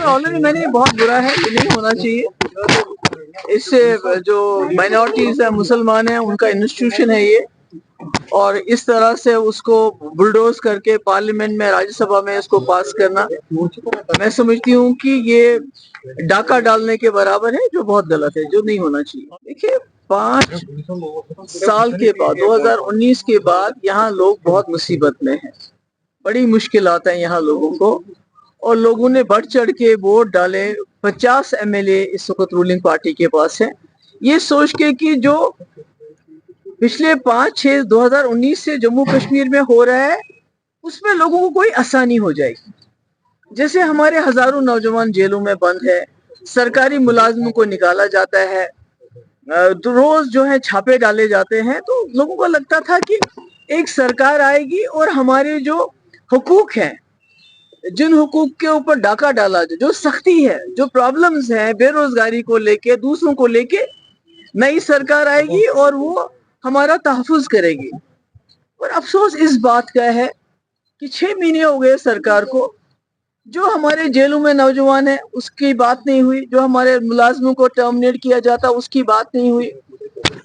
Already मैंने बहुत बुरा है, ये नहीं होना चाहिए। इससे जो माइनॉरिटीज है, मुसलमान हैं, उनका इंस्टीट्यूशन है ये, और इस तरह से उसको बुलडोज करके पार्लियामेंट में, राज्यसभा में इसको पास करना, मैं समझती हूँ कि ये डाका डालने के बराबर है, जो बहुत गलत है, जो नहीं होना चाहिए। देखिए 5 साल के बाद, 2019 के बाद यहाँ लोग बहुत मुसीबत में हैं, बड़ी मुश्किलात हैं यहाँ लोगों को, और लोगों ने बढ़ चढ़ के वोट डाले। 50 एमएलए इस वक्त रूलिंग पार्टी के पास है, ये सोच के कि जो पिछले 5-6 2019 से जम्मू कश्मीर में हो रहा है उसमें लोगों को कोई आसानी हो जाएगी। जैसे हमारे हजारों नौजवान जेलों में बंद है, सरकारी मुलाजिमों को निकाला जाता है, रोज जो है छापे डाले जाते हैं, तो लोगों को लगता था कि एक सरकार आएगी और हमारे जो हुकूक हैं, जिन हुकूक के ऊपर डाका डाला, जो सख्ती है, जो प्रॉब्लम्स हैं बेरोजगारी को लेके, दूसरों को लेके, नई सरकार आएगी और वो हमारा तहफ़्फ़ुज़ करेगी। और अफसोस इस बात का है कि 6 महीने हो गए सरकार को, जो हमारे जेलों में नौजवान है उसकी बात नहीं हुई, जो हमारे मुलाजमों को टर्मिनेट किया जाता उसकी बात नहीं हुई।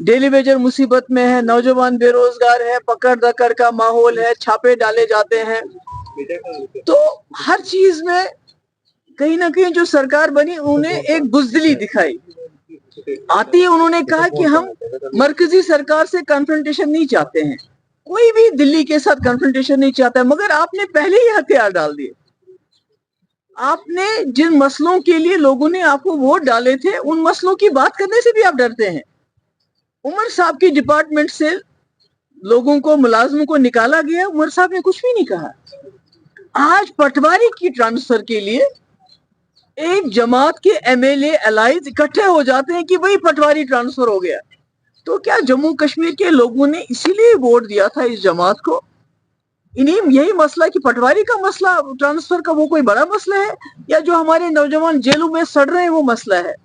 डेली वेजर मुसीबत में है, नौजवान बेरोजगार है, पकड़ दकड़ का माहौल है, छापे डाले जाते हैं। तो हर चीज में कहीं ना कहीं जो सरकार बनी उन्हें एक बुज़दिली दिखाई। आती है उन्होंने कहा कि हम मरकजी सरकार से कन्फ्रंटेशन नहीं चाहते हैं, कोई भी दिल्ली के साथ कन्फ्रंटेशन नहीं चाहता है, मगर आपने पहले ही हथियार डाल दिए। आपने जिन मसलों के लिए लोगों ने आपको वोट डाले थे, उन मसलों की बात करने से भी आप डरते हैं। उमर साहब की डिपार्टमेंट से लोगों को, मुलाजिमों को निकाला गया, उमर साहब ने कुछ भी नहीं कहा। आज पटवारी की ट्रांसफर के लिए एक जमात के एमएलए अलाइज इकट्ठे हो जाते हैं कि वही पटवारी ट्रांसफर हो गया। तो क्या जम्मू कश्मीर के लोगों ने इसीलिए वोट दिया था इस जमात को? इन्हीं यही मसला कि पटवारी का मसला, ट्रांसफर का, वो कोई बड़ा मसला है, या जो हमारे नौजवान जेलों में सड़ रहे हैं वो मसला है,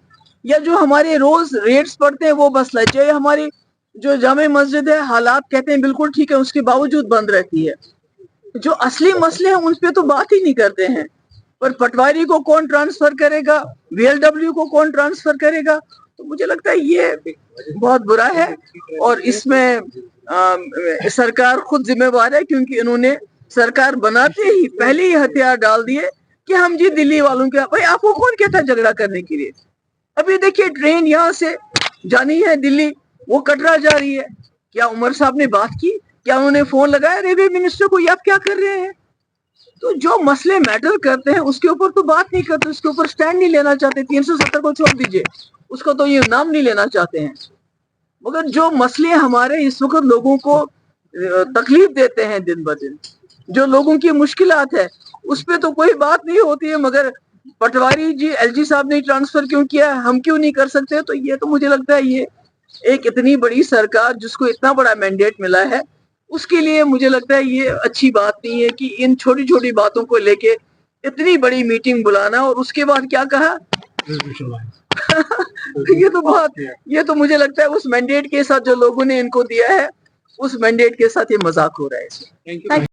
या जो हमारे रोज रेट्स पड़ते हैं वो मसला है, चाहे हमारी जो जामे मस्जिद है, हालात कहते हैं बिल्कुल ठीक है, उसके बावजूद बंद रहती है। जो असली मसले हैं उन पे तो बात ही नहीं करते हैं। पर पटवारी को कौन ट्रांसफर करेगा, वीएलडब्ल्यू को कौन ट्रांसफर करेगा? तो मुझे लगता है ये बहुत बुरा है, और इसमें सरकार खुद जिम्मेवार है, क्योंकि इन्होंने सरकार बनाते ही पहले ही हथियार डाल दिए कि हम जी दिल्ली वालों के। भाई आपको कौन कहता है झगड़ा करने के लिए? अभी देखिए ट्रेन यहाँ से जानी है दिल्ली, वो कटरा जा रही है। क्या उमर साहब ने बात की? क्या उन्होंने फोन लगाया रेलवे मिनिस्टर को, ये आप क्या कर रहे हैं? तो जो मसले मैटर करते हैं उसके ऊपर तो बात नहीं करते, उसके ऊपर स्टैंड नहीं लेना चाहते। 370 को छोड़ दीजिए, उसको तो ये नाम नहीं लेना चाहते हैं। मगर जो मसले हमारे इस वक्त लोगों को तकलीफ देते हैं दिन ब दिन, जो लोगों की मुश्किलात है, उस पर तो कोई बात नहीं होती है। मगर पटवारी जी, एलजी साहब ने ट्रांसफर क्यों किया, हम क्यों नहीं कर सकते? तो ये तो मुझे लगता है ये एक इतनी बड़ी सरकार जिसको इतना बड़ा मैंडेट मिला है, उसके लिए मुझे लगता है ये अच्छी बात नहीं है कि इन छोटी छोटी बातों को लेके इतनी बड़ी मीटिंग बुलाना, और उसके बाद क्या कहा ये तो मुझे लगता है उस मैंडेट के साथ जो लोगों ने इनको दिया है, उस मैंडेट के साथ ये मजाक हो रहा है।